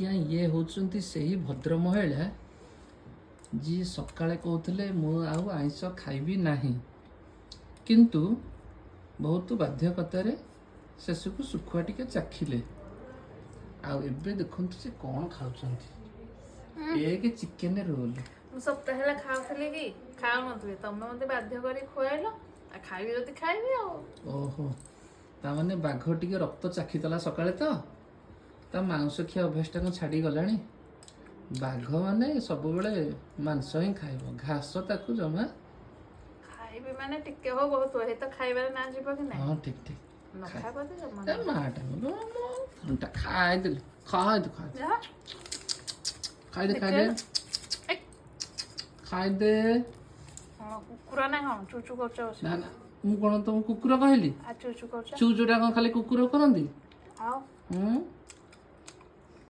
ଆଜ୍ଞା ଇଏ ହେଉଛନ୍ତି ସେହି ଭଦ୍ର ମହିଳା ଯିଏ ସକାଳେ କହୁଥିଲେ ମୁଁ ଆଉ ଆଇଁଷ ଖାଇବି ନାହିଁ, କିନ୍ତୁ ବହୁତ ବାଧ୍ୟକତାରେ ଶେଷକୁ ଶୁଖୁଆ ଟିକେ ଚାଖିଲେ। ଆଉ ଏବେ ଦେଖନ୍ତୁ ସେ କ'ଣ ଖାଉଛନ୍ତି, ଏକ ଚିକେନ ରୋଲ। ମୁଁ ସପ୍ତାହ ହେଲା ଖାଉଥିଲି କି ଖାଉନଥିଲି, ତମେ ମତେ ବାଧ୍ୟ କରି ଖୁଆଇଲ, ଆଉ ଖାଇବି ଯଦି ଖାଇବି ଆଉ। ଓହୋ, ତାମାନେ ବାଘ ଟିକେ ରକ୍ତ ଚାଖିଥିଲା ସକାଳେ ତ ତା ମାଂସ ଖିଆ ଅଭ୍ୟାସଟାକୁ ଛାଡ଼ିଗଲାଣି। ବାଘ ମାନେ ସବୁବେଳେ ମାଂସ ହିଁ ଖାଇବ, ଘାସ ତାକୁ ଜମା। ଖାଇବି ମାନେ ଟିକେ ହଉ ବହୁତ ହଉ, ତ ଖାଇବାରେ ନା ଯିବ କି ନାହିଁ? ହଁ ଠିକ ଠିକ। ନ ଖାଇବ ତ ଜମା ଏ ମାଟା ଖାଇଦେଲି, ଖାଇଦେ ଯାହା ଖାଇଦେ ଖାଇଦେ ଖାଇଦେ। ହଁ କୁକୁର ନା କଣ ଚୁଚୁ କରୁଛ ବସି? ନା ନା, ମୁଁ କ'ଣ ତମକୁ କୁକୁର କହିଲି? ଆଉ ଚୁଚୁ କରୁଛ ଚୁଚୁଟା କ'ଣ ଖାଲି କୁକୁର କରନ୍ତି? ଆଉ ହୁଁ।